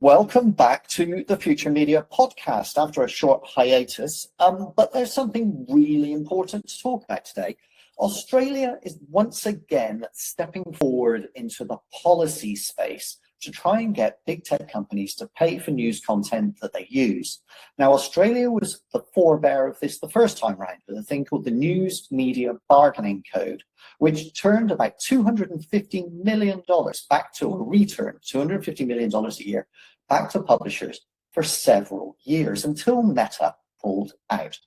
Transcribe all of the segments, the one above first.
Welcome back to the Future Media podcast after a short hiatus, but there's something really important to talk about today. Australia is once again stepping forward into the policy space to try and get big tech companies to pay for news content that they use. Now, Australia was the forebear of this the first time round with a thing called the News Media Bargaining Code, which turned about $250 million back to a return, $250 million a year, back to publishers for several years until Meta pulled out.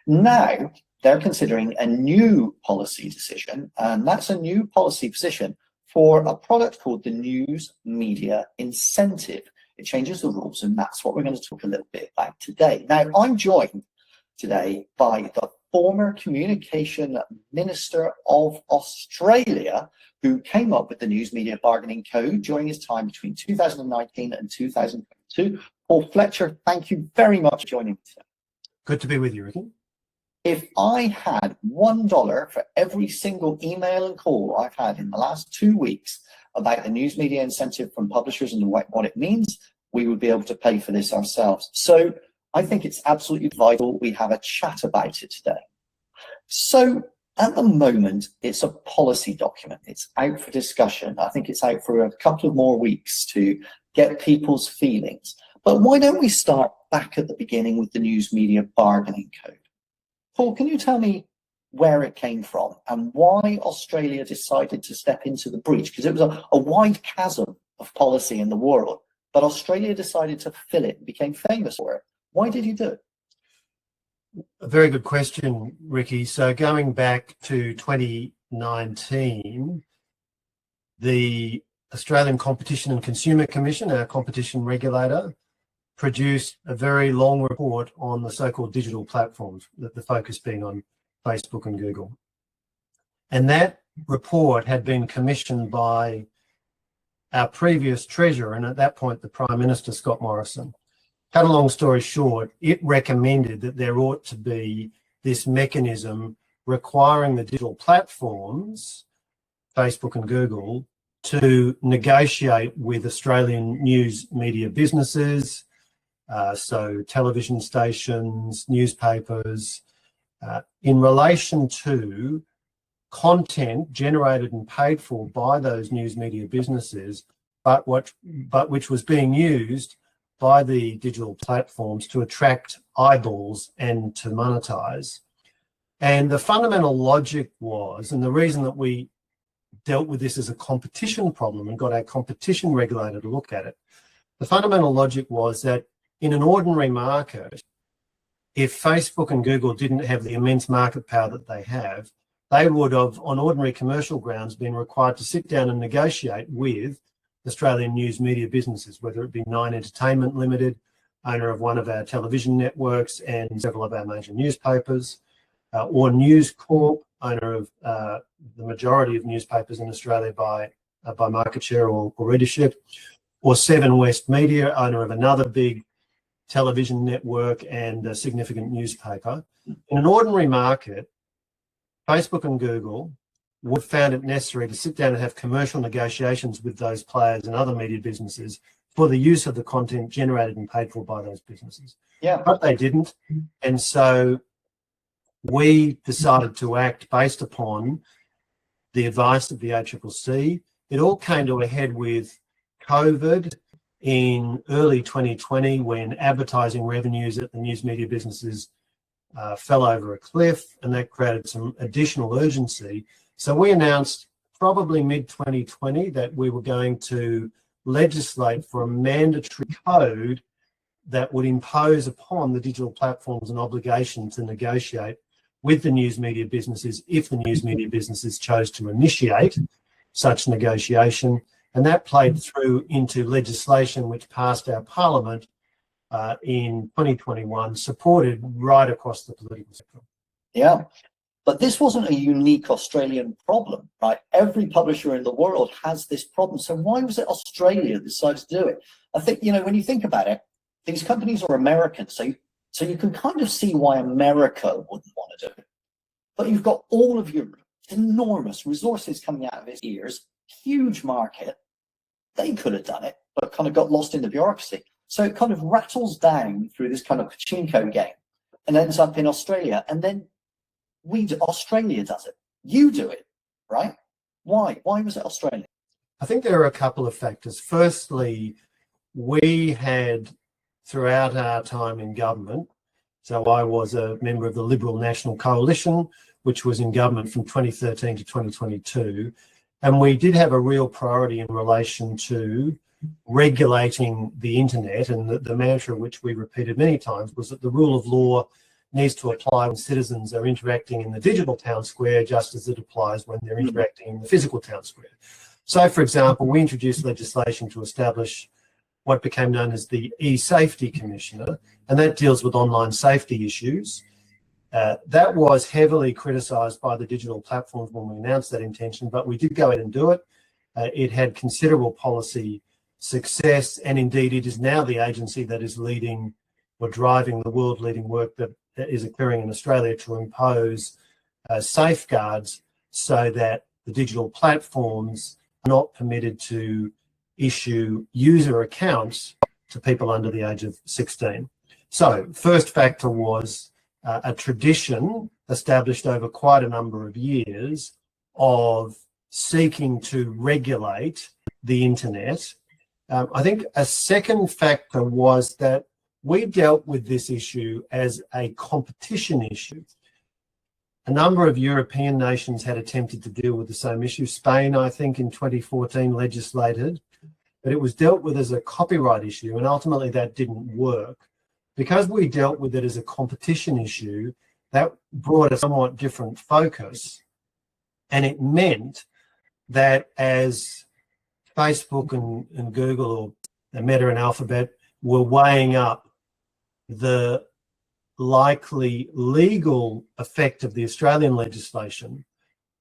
Now, they're considering a new policy decision, and that's a new policy position for a product called the News Media Incentive. It changes the rules, and that's what we're going to talk a little bit about today. Now, I'm joined today by the former Communication Minister of Australia, who came up with the News Media Bargaining Code during his time between 2019 and 2022. Paul Fletcher, thank you very much for joining me today. Good to be with you, Ricky. If I had $1 for every single email and call I've had in the last 2 weeks about the news media incentive from publishers and what it means, we would be able to pay for this ourselves. So I think it's absolutely vital we have a chat about it today. So at the moment, it's a policy document. It's out for discussion. I think it's out for a couple of more weeks to get people's feelings. But why don't we start back at the beginning with the News Media Bargaining Code? Paul, can you tell me where it came from and why Australia decided to step into the breach? Because it was a wide chasm of policy in the world, but Australia decided to fill it and became famous for it. Why did you do it? A very good question, Ricky. So going back to 2019, the Australian Competition and Consumer Commission, our competition regulator, produced a very long report on the so-called digital platforms, the focus being on Facebook and Google. And that report had been commissioned by our previous treasurer, and at that point, the Prime Minister, Scott Morrison. Cut a long story short, it recommended that there ought to be this mechanism requiring the digital platforms, Facebook and Google, to negotiate with Australian news media businesses, so television stations, newspapers, in relation to content generated and paid for by those news media businesses, but which was being used by the digital platforms to attract eyeballs and to monetize. And the fundamental logic was, and the reason that we dealt with this as a competition problem and got our competition regulator to look at it, the fundamental logic was that in an ordinary market, if Facebook and Google didn't have the immense market power that they have, they would have, on ordinary commercial grounds, been required to sit down and negotiate with Australian news media businesses, whether it be Nine Entertainment Limited, owner of one of our television networks and several of our major newspapers, or News Corp, owner of the majority of newspapers in Australia by market share or readership, or Seven West Media, owner of another big television network and a significant newspaper. In an ordinary market, Facebook and Google would have found it necessary to sit down and have commercial negotiations with those players and other media businesses for the use of the content generated and paid for by those businesses. Yeah. But they didn't. And so we decided to act based upon the advice of the ACCC. It all came to a head with COVID in early 2020 when advertising revenues at the news media businesses fell over a cliff, and that created some additional urgency. So we announced probably mid-2020 that we were going to legislate for a mandatory code that would impose upon the digital platforms an obligation to negotiate with the news media businesses if the news media businesses chose to initiate such negotiation. And that played through into legislation which passed our parliament in 2021, supported right across the political spectrum. Yeah. But this wasn't a unique Australian problem, right? Every publisher in the world has this problem. So why was it Australia that decided to do it? I think, when you think about it, these companies are American. So you can kind of see why America wouldn't want to do it. But you've got all of Europe, enormous resources coming out of its ears, huge market. They could have done it. but kind of got lost in the bureaucracy. So it kind of rattles down through this kind of pachinko game and ends up in Australia. And then Australia does it. You do it, right? Why? Why was it Australia? I think there are a couple of factors. Firstly, we had, throughout our time in government, so I was a member of the Liberal National Coalition, which was in government from 2013 to 2022, and we did have a real priority in relation to regulating the internet, and the mantra which we repeated many times was that the rule of law needs to apply when citizens are interacting in the digital town square just as it applies when they're interacting in the physical town square. So, for example, we introduced legislation to establish what became known as the E-Safety Commissioner, and that deals with online safety issues. That was heavily criticised by the digital platforms when we announced that intention, but we did go ahead and do it. It had considerable policy success, and indeed it is now the agency that is leading or driving the world-leading work that is occurring in Australia to impose safeguards so that the digital platforms are not permitted to issue user accounts to people under the age of 16. So first factor was a tradition established over quite a number of years of seeking to regulate the internet. I think a second factor was that we dealt with this issue as a competition issue. A number of European nations had attempted to deal with the same issue. Spain, I think, in 2014 legislated, but it was dealt with as a copyright issue, and ultimately that didn't work. Because we dealt with it as a competition issue, that brought a somewhat different focus, and it meant that as Facebook and Google, or Meta and Alphabet, were weighing up the likely legal effect of the Australian legislation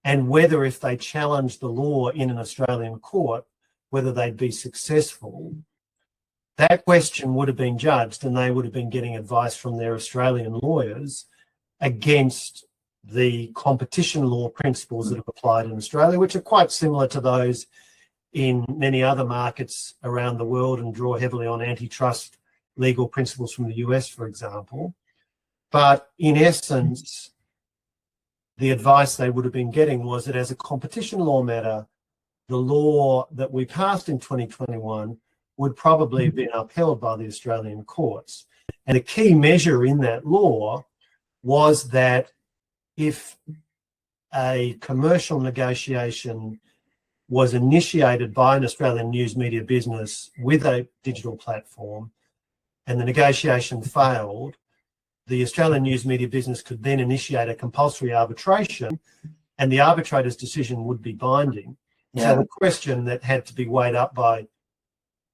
and whether, if they challenged the law in an Australian court, whether they'd be successful, that question would have been judged and they would have been getting advice from their Australian lawyers against the competition law principles that have applied in Australia, which are quite similar to those in many other markets around the world and draw heavily on antitrust legal principles from the US, for example. But in essence, the advice they would have been getting was that as a competition law matter, the law that we passed in 2021 would probably have been upheld by the Australian courts. And a key measure in that law was that if a commercial negotiation was initiated by an Australian news media business with a digital platform and the negotiation failed, the Australian news media business could then initiate a compulsory arbitration and the arbitrator's decision would be binding. Yeah. So the question that had to be weighed up by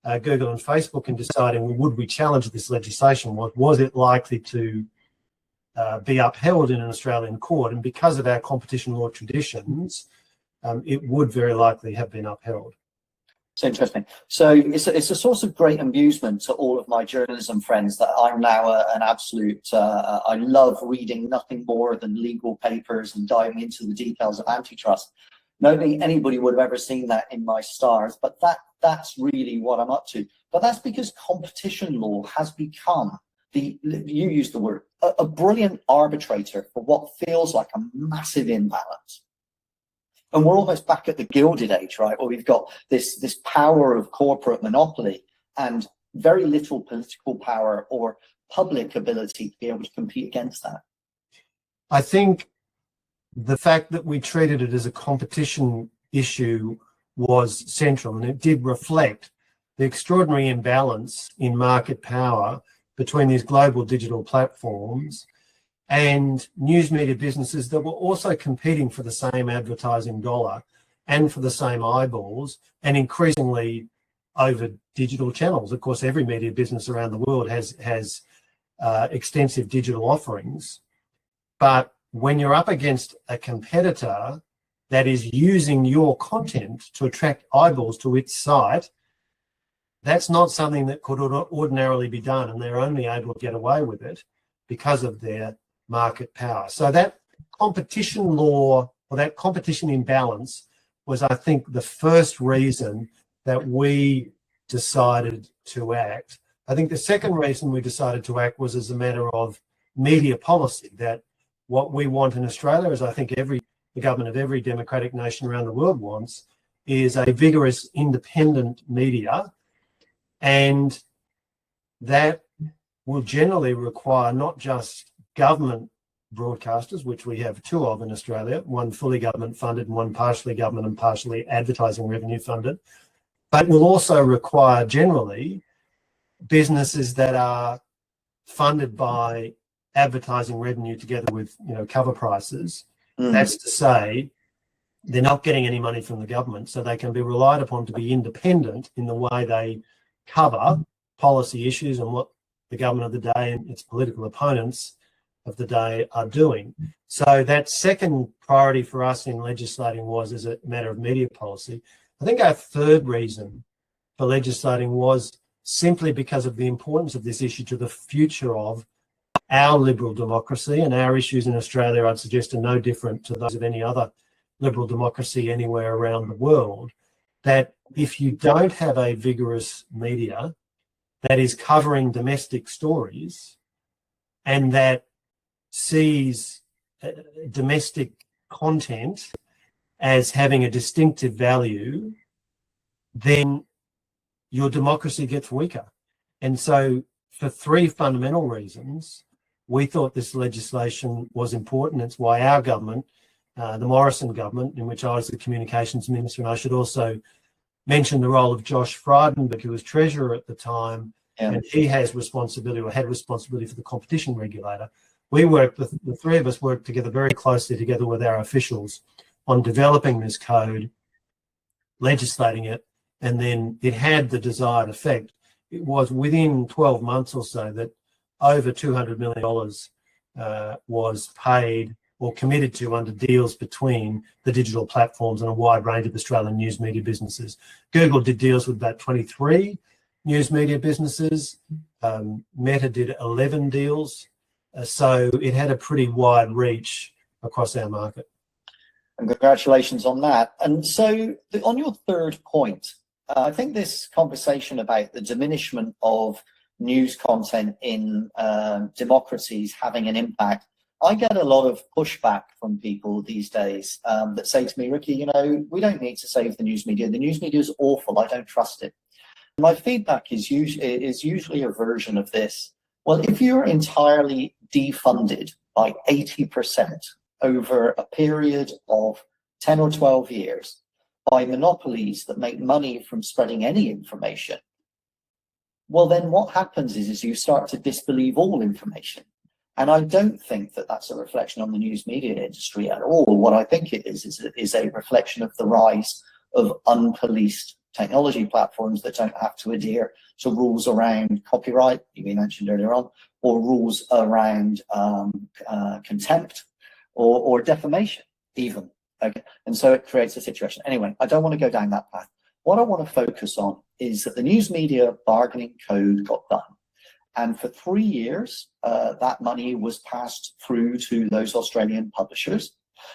Google and Facebook in deciding, well, would we challenge this legislation, was it likely to be upheld in an Australian court? And because of our competition law traditions, it would very likely have been upheld. It's interesting. So it's a source of great amusement to all of my journalism friends that I'm now an absolute, I love reading nothing more than legal papers and diving into the details of antitrust. Nobody, anybody would have ever seen that in my stars, but that's really what I'm up to. But that's because competition law has become, you used the word, a brilliant arbitrator for what feels like a massive imbalance. And we're almost back at the Gilded Age, right? Where we've got this power of corporate monopoly and very little political power or public ability to be able to compete against that. I think the fact that we treated it as a competition issue was central, and it did reflect the extraordinary imbalance in market power between these global digital platforms and news media businesses that were also competing for the same advertising dollar and for the same eyeballs, and increasingly over digital channels. Of course, every media business around the world has extensive digital offerings, but when you're up against a competitor that is using your content to attract eyeballs to its site, that's not something that could ordinarily be done, and they're only able to get away with it because of their market power. So that competition law, or that competition imbalance, was, I think, the first reason that we decided to act. I think the second reason we decided to act was as a matter of media policy, that what we want in Australia, as I think the government of every democratic nation around the world wants, is a vigorous independent media, and that will generally require not just government broadcasters, which we have two of in Australia, one fully government funded and one partially government and partially advertising revenue funded, but will also require generally businesses that are funded by advertising revenue together with cover prices. That's to say, they're not getting any money from the government, so they can be relied upon to be independent in the way they cover policy issues and what the government of the day and its political opponents of the day are doing. So that second priority for us in legislating was as a matter of media policy. I think our third reason for legislating was simply because of the importance of this issue to the future of our liberal democracy, and our issues in Australia, I'd suggest, are no different to those of any other liberal democracy anywhere around the world, that if you don't have a vigorous media that is covering domestic stories and that sees domestic content as having a distinctive value, then your democracy gets weaker. And so for three fundamental reasons, we thought this legislation was important. It's why our government, the Morrison government, in which I was the communications minister, and I should also mention the role of Josh Frydenberg, who was treasurer at the time, and he has responsibility, or had responsibility, for the competition regulator. The three of us worked together very closely together with our officials on developing this code, legislating it, and then it had the desired effect. It was within 12 months or so that over $200 million was paid or committed to under deals between the digital platforms and a wide range of Australian news media businesses. Google did deals with about 23 news media businesses. Meta did 11 deals. So it had a pretty wide reach across our market. And congratulations on that. And so on your third point, I think this conversation about the diminishment of news content in democracies having an impact, I get a lot of pushback from people these days that say to me, Ricky, we don't need to save the news media. The news media is awful. I don't trust it. My feedback is usually a version of this. Well, if you're entirely defunded by 80% over a period of 10 or 12 years by monopolies that make money from spreading any information, well, then what happens is you start to disbelieve all information. And I don't think that that's a reflection on the news media industry at all. What I think it is a reflection of the rise of unpoliced technology platforms that don't have to adhere to rules around copyright, you mentioned earlier on, or rules around contempt or defamation even. Okay, and so it creates a situation. Anyway, I don't want to go down that path. What I want to focus on is that the news media bargaining code got done. And for 3 years, that money was passed through to those Australian publishers.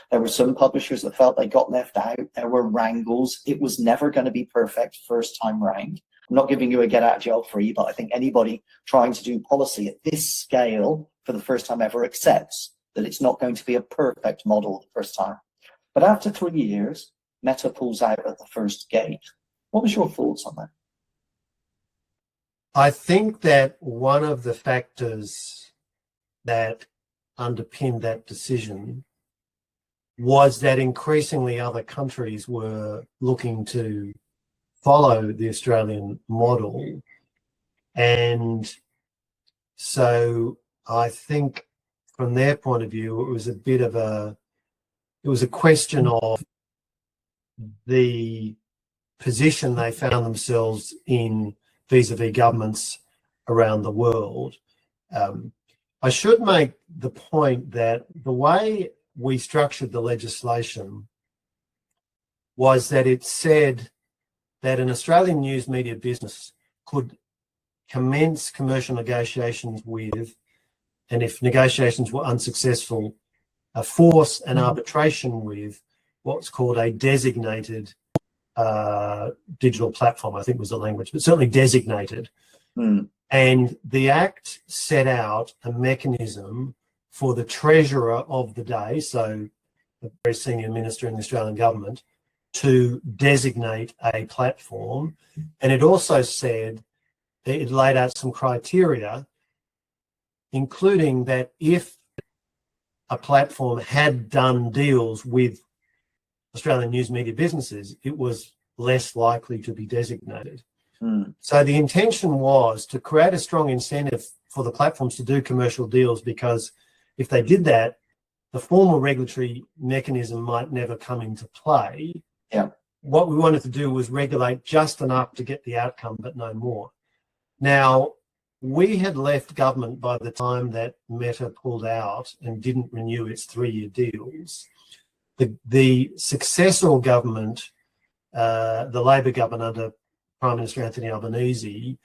There were some publishers that felt they got left out. There were wrangles. It was never going to be perfect first time round. I'm not giving you a get out of jail free, but I think anybody trying to do policy at this scale for the first time ever accepts that it's not going to be a perfect model the first time. But after 3 years, Meta pulls out at the first gate. What was your thoughts on that? I think that one of the factors that underpinned that decision was that increasingly other countries were looking to follow the Australian model. And so I think from their point of view, it was a question of the position they found themselves in vis-a-vis governments around the world. I should make the point that the way we structured the legislation was that it said that an Australian news media business could commence commercial negotiations with, and if negotiations were unsuccessful, force an arbitration with what's called a designated digital platform, I think was the language, but certainly designated. And the Act set out a mechanism for the treasurer of the day, so a very senior minister in the Australian government, to designate a platform. And it also said, it laid out some criteria, including that if a platform had done deals with Australian news media businesses, it was less likely to be designated. So the intention was to create a strong incentive for the platforms to do commercial deals, because if they did that, the formal regulatory mechanism might never come into play. What we wanted to do was regulate just enough to get the outcome, but no more. Now, we had left government by the time that Meta pulled out and didn't renew its 3-year deals. The successor government, the Labor government under Prime Minister Anthony Albanese,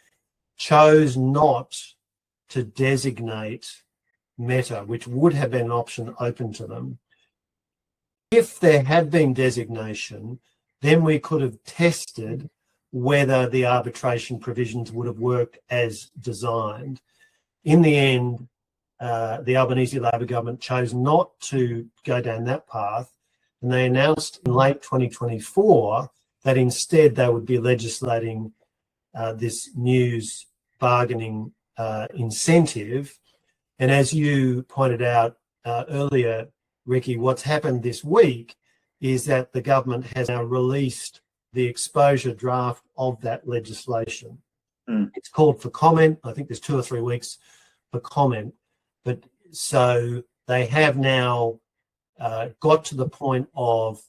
chose not to designate Meta, which would have been an option open to them. If there had been designation, then we could have tested whether the arbitration provisions would have worked as designed. In the end, the Albanese Labor government chose not to go down that path, and they announced in late 2024 that instead they would be legislating this news bargaining incentive. And as you pointed out earlier, Ricky, what's happened this week is that the government has now released the exposure draft of that legislation. It's called for comment. I think there's 2 or 3 weeks for comment. But so they have now got to the point of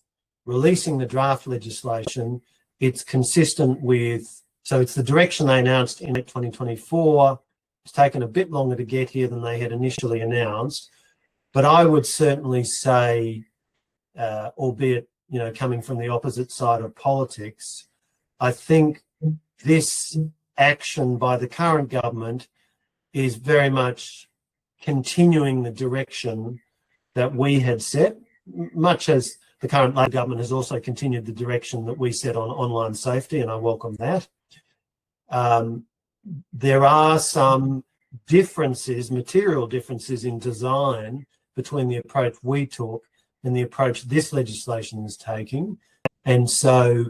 releasing the draft legislation. It's consistent with, so it's the direction they announced in 2024. It's taken a bit longer to get here than they had initially announced. But I would certainly say, albeit, you know, coming from the opposite side of politics, I think this action by the current government is very much continuing the direction that we had set, much as the current Labor government has also continued the direction that we set on online safety, and I welcome that. There are some differences, material differences in design between the approach we took and the approach this legislation is taking. And so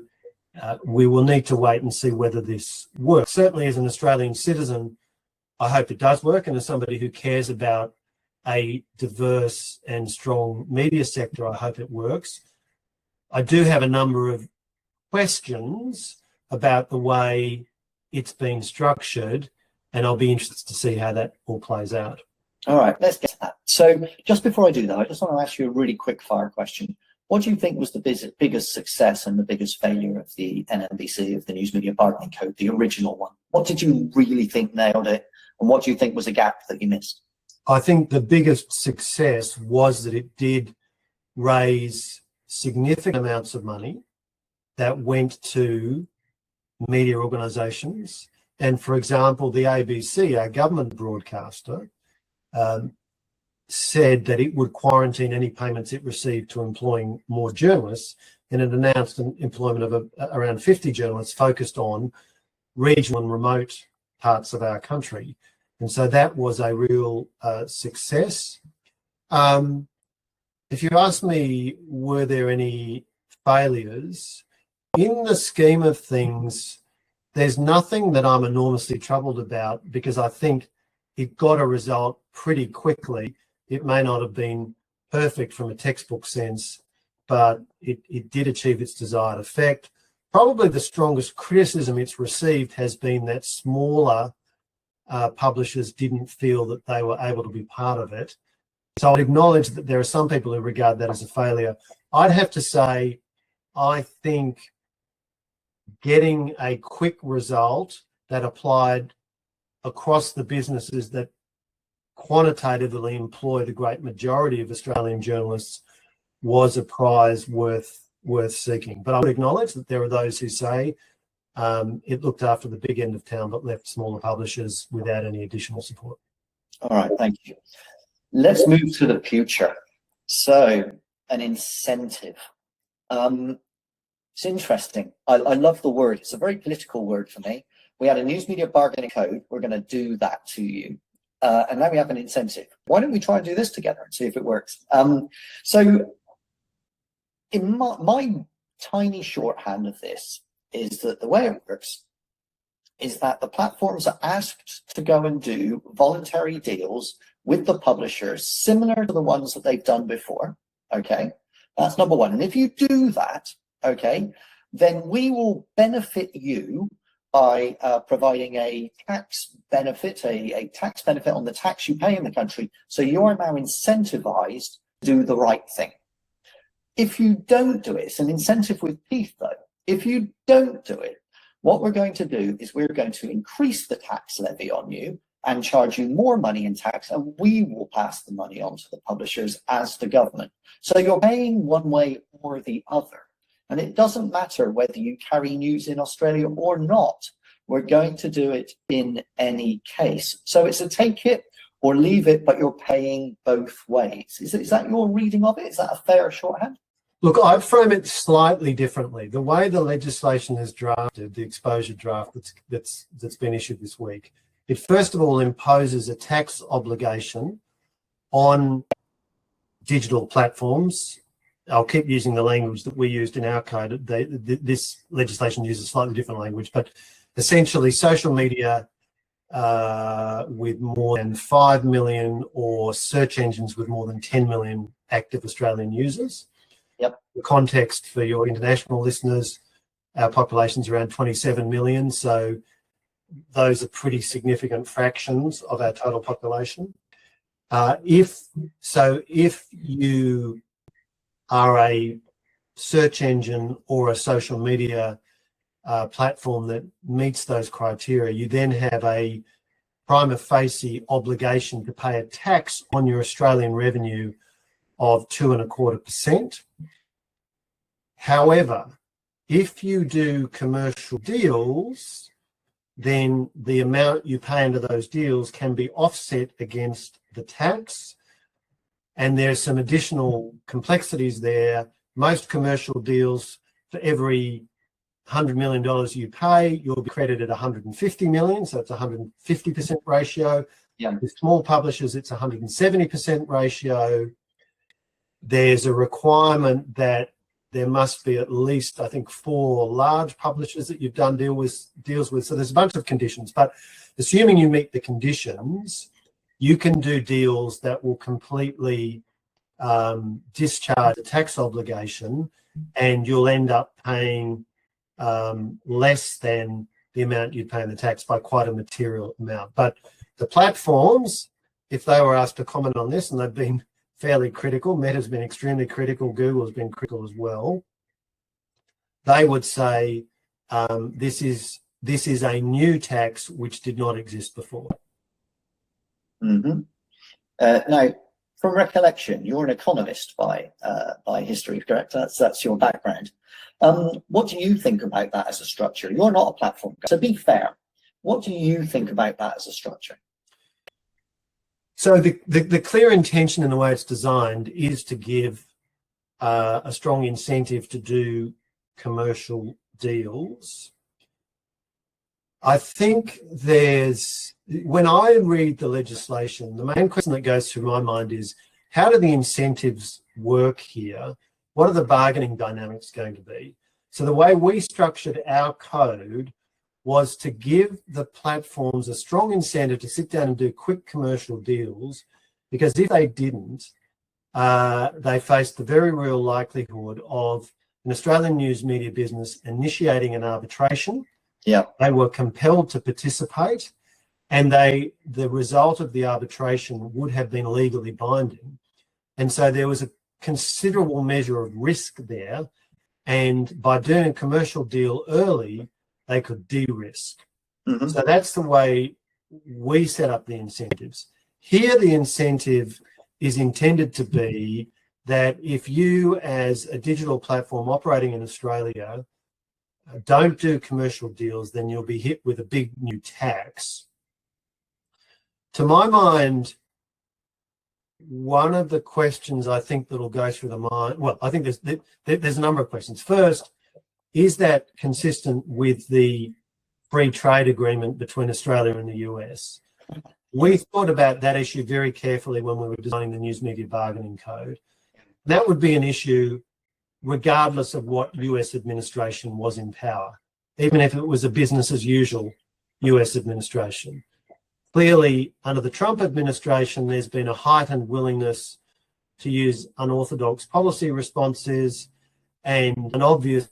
we will need to wait and see whether this works. Certainly as an Australian citizen, I hope it does work. And as somebody who cares about a diverse and strong media sector, I hope it works. I do have a number of questions about the way it's been structured, and I'll be interested to see how that all plays out. All right, let's get to that. So just before I do that, I just want to ask you a really quick fire question. What do you think was the biggest success and the biggest failure of the NMBC, of the News Media Bargaining Code, the original one? What did you really think nailed it, and what do you think was a gap that you missed? I think the biggest success was that it did raise significant amounts of money that went to media organisations. And for example, the ABC, our government broadcaster, said that it would quarantine any payments it received to employing more journalists, and it announced an employment of around 50 journalists focused on regional and remote parts of our country. And so that was a real success. If you ask me, were there any failures? In the scheme of things, there's nothing that I'm enormously troubled about, because I think it got a result pretty quickly. It may not have been perfect from a textbook sense, but it did achieve its desired effect. Probably the strongest criticism it's received has been that smaller publishers didn't feel that they were able to be part of it. So I'd acknowledge that there are some people who regard that as a failure. I'd have to say, I think getting a quick result that applied across the businesses that quantitatively employ the great majority of Australian journalists was a prize worth seeking. But I would acknowledge that there are those who say it looked after the big end of town but left smaller publishers without any additional support. All right, thank you. Let's move to the future. So, an incentive. It's interesting. I love the word. It's a very political word for me. We had a news media bargaining code. We're going to do that to you. And now we have an incentive. Why don't we try and do this together and see if it works? So in my tiny shorthand of this is that the way it works is that the platforms are asked to go and do voluntary deals with the publishers similar to the ones that they've done before. Okay, that's number one. And if you do that, okay, then we will benefit you by providing a tax benefit, a tax benefit on the tax you pay in the country. So you are now incentivized to do the right thing. If you don't do it, it's an incentive with teeth though. If you don't do it, what we're going to do is we're going to increase the tax levy on you and charge you more money in tax, and we will pass the money on to the publishers as the government. So you're paying one way or the other. And it doesn't matter whether you carry news in Australia or not. We're going to do it in any case. So it's a take it or leave it, but you're paying both ways. Is that your reading of it? Is that a fair shorthand? Look, I'd frame it slightly differently. The way the legislation is drafted, the exposure draft that's been issued this week, it first of all imposes a tax obligation on digital platforms. I'll keep using the language that we used in our code. This legislation uses slightly different language, but essentially social media with more than 5 million or search engines with more than 10 million active Australian users. Yep. The context for your international listeners, our population's around 27 million, so those are pretty significant fractions of our total population. If you are a search engine or a social media platform that meets those criteria, you then have a prima facie obligation to pay a tax on your Australian revenue of 2.25%. However, if you do commercial deals, then the amount you pay under those deals can be offset against the tax. And there's some additional complexities there. Most commercial deals, for every $100 million you pay, you'll be credited 150 million, so it's a 150% ratio. Yeah. With small publishers, it's 170% ratio. There's a requirement that there must be at least, I think, 4 large publishers that you've done deals with. So there's a bunch of conditions, but assuming you meet the conditions, you can do deals that will completely discharge the tax obligation, and you'll end up paying less than the amount you'd pay in the tax by quite a material amount. But the platforms, if they were asked to comment on this, and they've been fairly critical, Meta's been extremely critical, Google's been critical as well, they would say this is a new tax which did not exist before. Mm-hmm. Now, from recollection, you're an economist by history, correct? That's your background. What do you think about that as a structure? You're not a platform guy. To be fair, what do you think about that as a structure? So the clear intention in the way it's designed is to give a strong incentive to do commercial deals. I think when I read the legislation, the main question that goes through my mind is, how do the incentives work here? What are the bargaining dynamics going to be? So the way we structured our code was to give the platforms a strong incentive to sit down and do quick commercial deals, because if they didn't, they faced the very real likelihood of an Australian news media business initiating an arbitration. Yeah. They were compelled to participate, and the result of the arbitration would have been legally binding. And so there was a considerable measure of risk there. And by doing a commercial deal early, they could de-risk. Mm-hmm. So that's the way we set up the incentives. Here, the incentive is intended to be that if you, as a digital platform operating in Australia, don't do commercial deals, then you'll be hit with a big new tax. To my mind, one of the questions I think that'll go through the mind, well, I think there's a number of questions. First, is that consistent with the free trade agreement between Australia and the US? We thought about that issue very carefully when we were designing the News Media Bargaining Code. That would be an issue regardless of what US administration was in power, even if it was a business as usual US administration. Clearly, under the Trump administration, there's been a heightened willingness to use unorthodox policy responses, and an obvious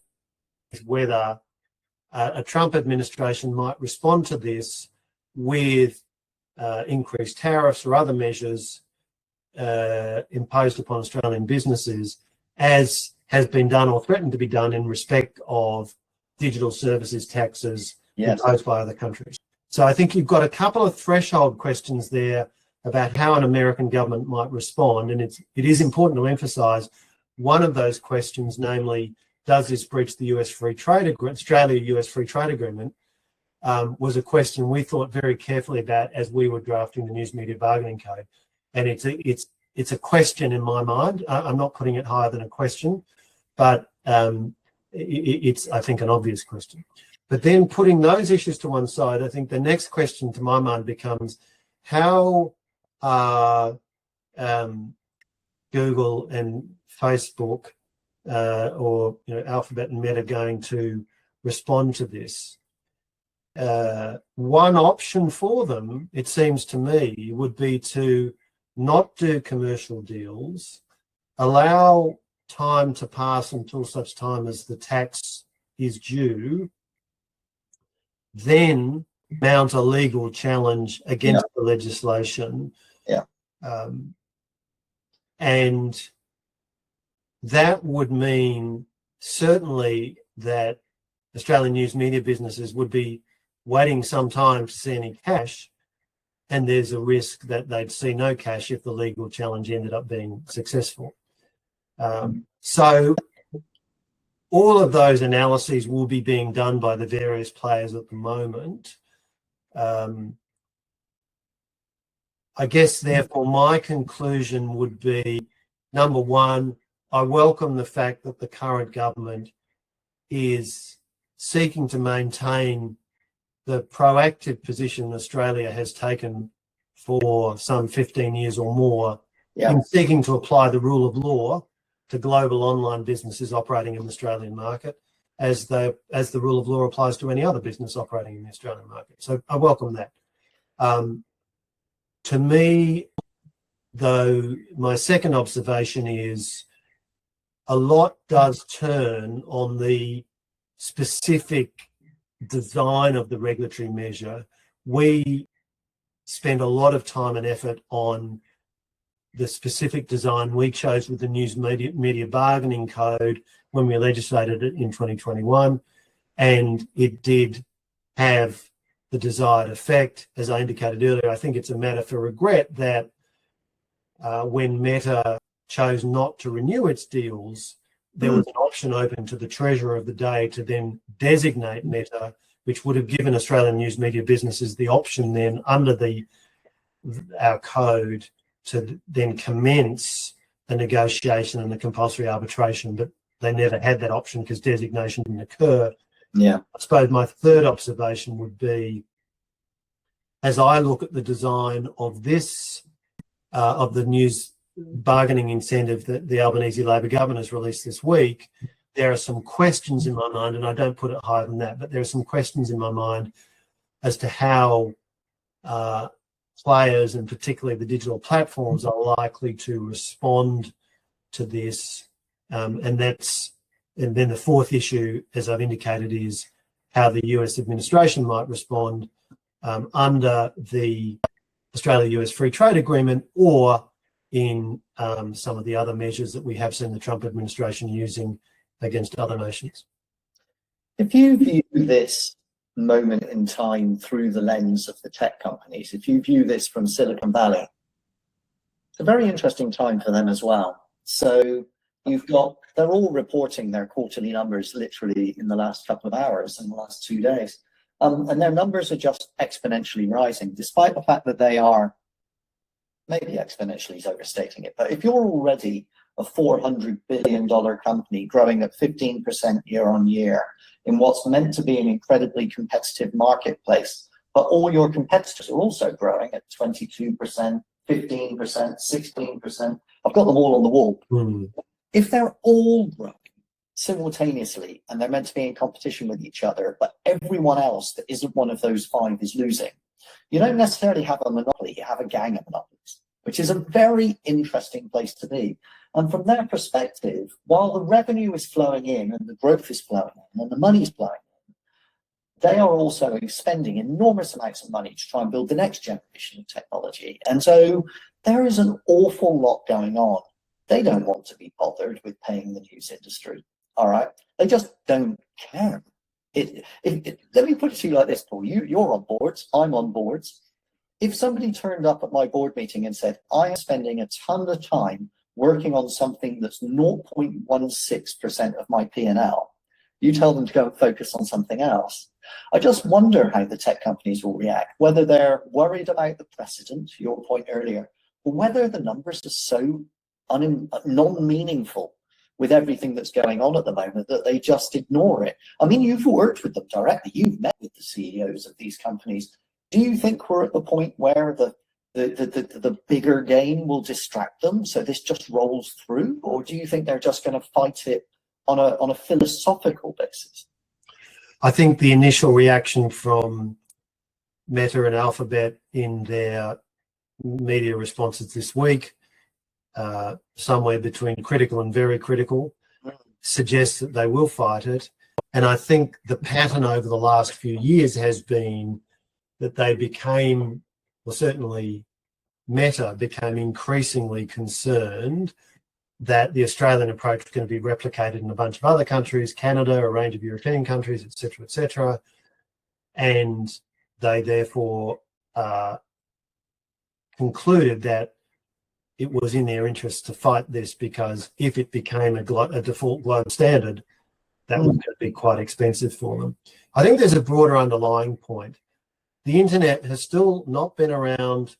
whether a Trump administration might respond to this with increased tariffs or other measures imposed upon Australian businesses, as has been done or threatened to be done in respect of digital services taxes imposed by other countries. So I think you've got a couple of threshold questions there about how an American government might respond, and it is important to emphasise one of those questions, namely, does this breach the US Free Trade Agreement, Australia-US Free Trade Agreement, was a question we thought very carefully about as we were drafting the News Media Bargaining Code, and it's a question in my mind. I'm not putting it higher than a question, but it's, I think, an obvious question. But then putting those issues to one side, I think the next question to my mind becomes, how are Google and Facebook or Alphabet and Meta going to respond to this? One option for them, it seems to me, would be to not do commercial deals, allow time to pass until such time as the tax is due, then mount a legal challenge against the legislation. And that would mean certainly that Australian news media businesses would be waiting some time to see any cash, and there's a risk that they'd see no cash if the legal challenge ended up being successful. So all of those analyses will be being done by the various players at the moment. I guess, therefore, my conclusion would be, number one, I welcome the fact that the current government is seeking to maintain the proactive position Australia has taken for some 15 years or more in seeking to apply the rule of law to global online businesses operating in the Australian market, as the rule of law applies to any other business operating in the Australian market. So I welcome that. To me, though, my second observation is a lot does turn on the specific design of the regulatory measure. We spend a lot of time and effort on the specific design we chose with the News Media Bargaining Code when we legislated it in 2021, and it did have the desired effect. As I indicated earlier, I think it's a matter for regret that when Meta chose not to renew its deals, there was an option open to the Treasurer of the day to then designate Meta, which would have given Australian news media businesses the option then under our code to then commence the negotiation and the compulsory arbitration, but they never had that option because designation didn't occur. I suppose my third observation would be, as I look at the design of this, of the news bargaining incentive that the Albanese Labor government has released this week, there are some questions in my mind, and I don't put it higher than that, but there are some questions in my mind as to how players, and particularly the digital platforms, are likely to respond to this. And then the fourth issue, as I've indicated, is how the US administration might respond under the Australia-US Free Trade Agreement, or in some of the other measures that we have seen the Trump administration using against other nations. If you view this moment in time through the lens of the tech companies, if you view this from Silicon Valley, it's a very interesting time for them as well. So they're all reporting their quarterly numbers literally in the last couple of hours, in the last 2 days. And their numbers are just exponentially rising, despite the fact that they are, maybe exponentially is overstating it, but if you're already a $400 billion company growing at 15% year on year in what's meant to be an incredibly competitive marketplace. But all your competitors are also growing at 22%, 15%, 16%. I've got them all on the wall. If they're all growing simultaneously and they're meant to be in competition with each other, but everyone else that isn't one of those five is losing, you don't necessarily have a monopoly, you have a gang of monopolies, which is a very interesting place to be. And from their perspective, while the revenue is flowing in and the growth is flowing in and the money is flowing in, they are also spending enormous amounts of money to try and build the next generation of technology. And so there is an awful lot going on. They don't want to be bothered with paying the news industry, all right? They just don't care. Let me put it to you like this, Paul. You're on boards, I'm on boards. If somebody turned up at my board meeting and said, I am spending a ton of time working on something that's 0.16% of my P&L, you tell them to go and focus on something else. I just wonder how the tech companies will react, whether they're worried about the precedent, your point earlier, or whether the numbers are so non-meaningful with everything that's going on at the moment that they just ignore it. I mean, you've worked with them directly, you've met with the CEOs of these companies. Do you think we're at the point where the bigger game will distract them, so this just rolls through, or do you think they're just going to fight it on a philosophical basis? I think the initial reaction from Meta and Alphabet in their media responses this week, somewhere between critical and very critical, suggests that they will fight it. And I think the pattern over the last few years has been that they became, or certainly Meta became, increasingly concerned that the Australian approach was going to be replicated in a bunch of other countries, Canada, a range of European countries, et cetera, and they therefore concluded that it was in their interest to fight this, because if it became a default global standard, that was going to be quite expensive for them. I think there's a broader underlying point. The internet has still not been around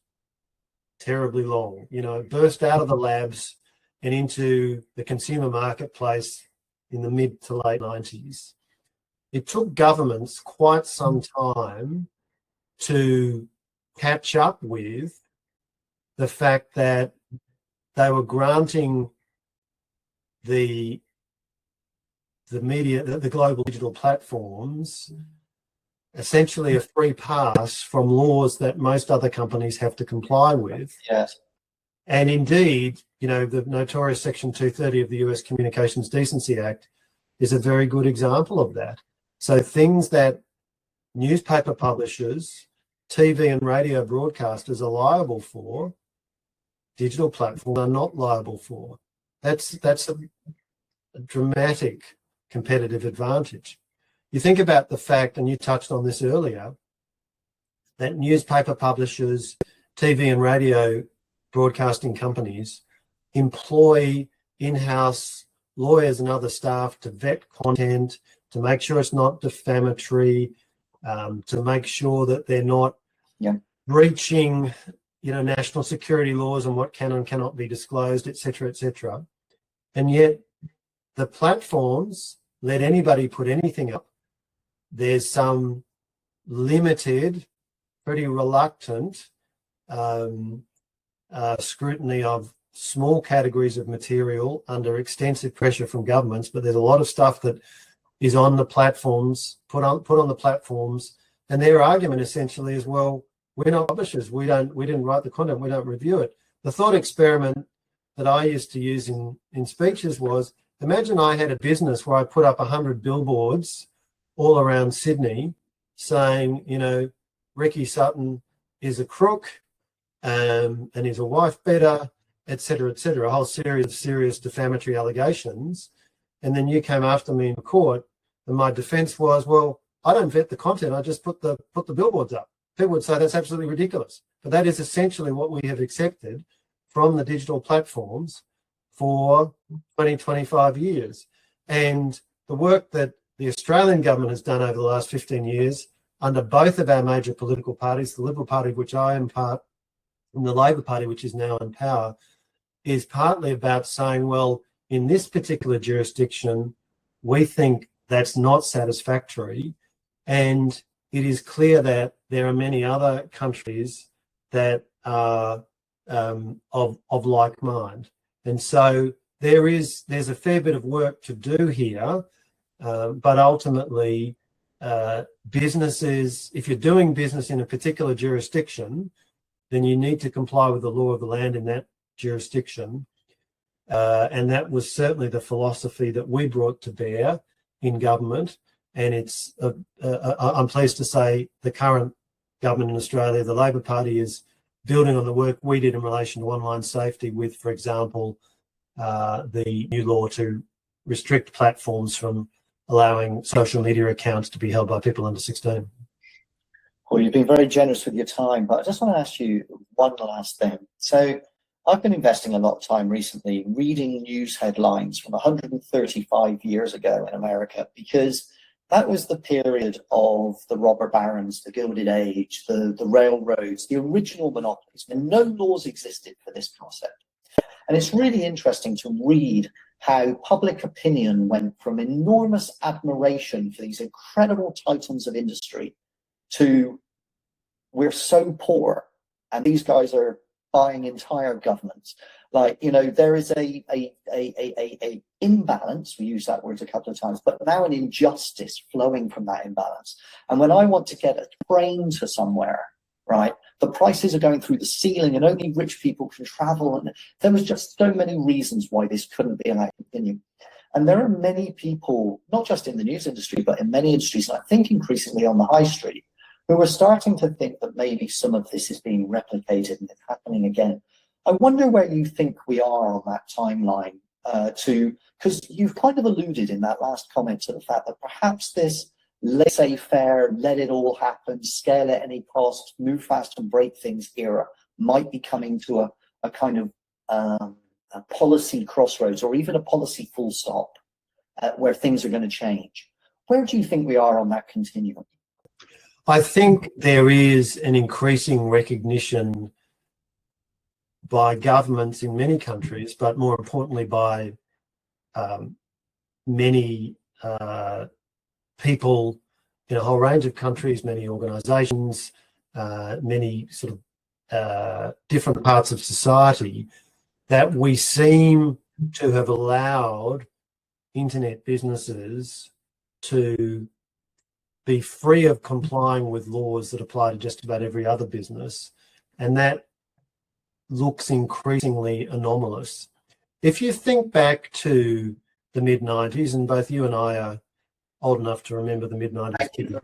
terribly long. You know, it burst out of the labs and into the consumer marketplace in the mid to late 90s. It took governments quite some time to catch up with the fact that they were granting the media, the global digital platforms, essentially a free pass from laws that most other companies have to comply with. Yes. And indeed, you know, the notorious Section 230 of the US Communications Decency Act is a very good example of that. So things that newspaper publishers, TV and radio broadcasters are liable for, digital platforms are not liable for. That's a dramatic competitive advantage. You think about the fact, and you touched on this earlier, that newspaper publishers, TV and radio broadcasting companies employ in-house lawyers and other staff to vet content, to make sure it's not defamatory, to make sure that they're not breaching, you know, national security laws and what can and cannot be disclosed, et cetera, and yet the platforms let anybody put anything up. There's some limited, pretty reluctant scrutiny of small categories of material under extensive pressure from governments, but there's a lot of stuff that is on the platforms, put on the platforms, and their argument essentially is, well, we're not publishers, we didn't write the content, we don't review it. The thought experiment that I used to use in speeches was, imagine I had a business where I put up 100 billboards all around Sydney saying, you know, Ricky Sutton is a crook and is a wife beater, et cetera, a whole series of serious defamatory allegations. And then you came after me in court and my defense was, well, I don't vet the content, I just put the billboards up. People would say that's absolutely ridiculous. But that is essentially what we have accepted from the digital platforms for 20, 25 years. And the work that the Australian government has done over the last 15 years under both of our major political parties, the Liberal Party, of which I am part, and the Labor Party, which is now in power, is partly about saying, well, in this particular jurisdiction, we think that's not satisfactory. And it is clear that there are many other countries that are of like mind. And so there's a fair bit of work to do here, but ultimately businesses, if you're doing business in a particular jurisdiction, then you need to comply with the law of the land in that jurisdiction. And that was certainly the philosophy that we brought to bear in government. And it's I'm pleased to say the current government in Australia, the Labor Party, is building on the work we did in relation to online safety with, for example, the new law to restrict platforms from allowing social media accounts to be held by people under 16. Well, you've been very generous with your time, but I just want to ask you one last thing. So I've been investing a lot of time recently reading news headlines from 135 years ago in America, because that was the period of the robber barons, the Gilded Age, the railroads, the original monopolies, when no laws existed for this concept. And it's really interesting to read how public opinion went from enormous admiration for these incredible titans of industry to we're so poor and these guys are buying entire governments. Like, you know, there is a imbalance, we use that word a couple of times, but now an injustice flowing from that imbalance. And when I want to get a train to somewhere, right, the prices are going through the ceiling and only rich people can travel. And there was just so many reasons why this couldn't be allowed to continue. And there are many people, not just in the news industry, but in many industries, and I think increasingly on the high street, who are starting to think that maybe some of this is being replicated and it's happening again. I wonder where you think we are on that timeline because you've kind of alluded in that last comment to the fact that perhaps this laissez-faire, let it all happen, scale at any cost, move fast and break things era might be coming to a kind of a policy crossroads or even a policy full stop where things are going to change. Where do you think we are on that continuum? I think there is an increasing recognition by governments in many countries, but more importantly by many people in a whole range of countries, many organisations, many sort of different parts of society, that we seem to have allowed internet businesses to be free of complying with laws that apply to just about every other business. And that looks increasingly anomalous. If you think back to the mid-90s, and both you and I are old enough to remember the mid-90s.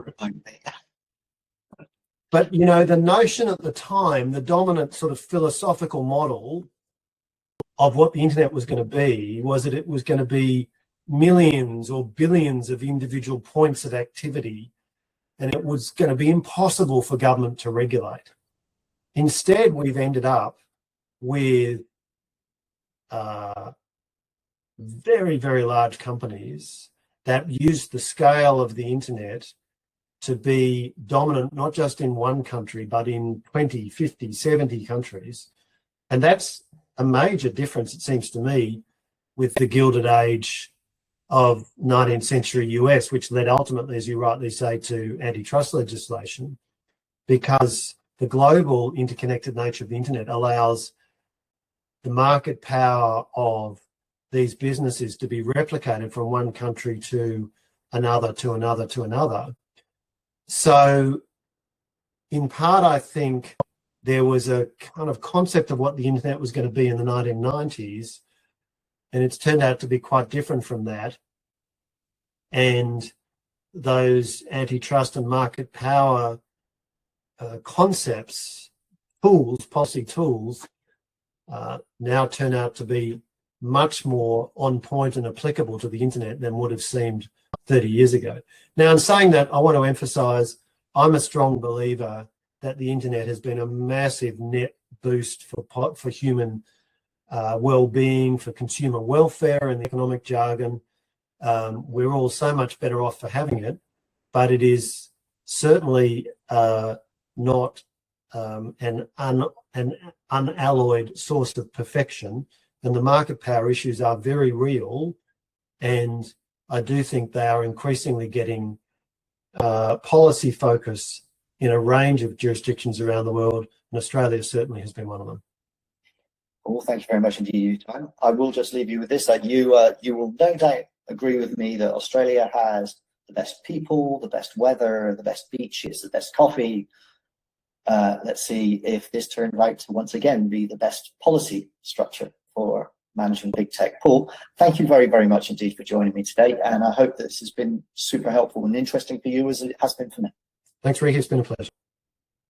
But, you know, the notion at the time, the dominant sort of philosophical model of what the internet was going to be was that it was going to be millions or billions of individual points of activity, and it was going to be impossible for government to regulate. Instead, we've ended up with very, very large companies that use the scale of the internet to be dominant, not just in one country, but in 20, 50, 70 countries. And that's a major difference, it seems to me, with the Gilded Age of 19th century US, which led ultimately, as you rightly say, to antitrust legislation, because the global interconnected nature of the internet allows the market power of these businesses to be replicated from one country to another, to another, to another. So in part, I think there was a kind of concept of what the internet was going to be in the 1990s, and it's turned out to be quite different from that. And those antitrust and market power concepts, tools, policy tools, now turn out to be much more on point and applicable to the internet than would have seemed 30 years ago. Now, in saying that, I want to emphasize, I'm a strong believer that the internet has been a massive net boost for human well-being, for consumer welfare in the economic jargon. We're all so much better off for having it, but it is certainly not an unalloyed source of perfection. And the market power issues are very real. And I do think they are increasingly getting policy focus in a range of jurisdictions around the world. And Australia certainly has been one of them. Well, thank you very much indeed, Tom. I will just leave you with this, that you will no doubt agree with me that Australia has the best people, the best weather, the best beaches, the best coffee. Let's see if this turns out to once again be the best policy structure for managing big tech. Paul, thank you very, very much indeed for joining me today. And I hope this has been super helpful and interesting for you as it has been for me. Thanks, Ricky. It's been a pleasure.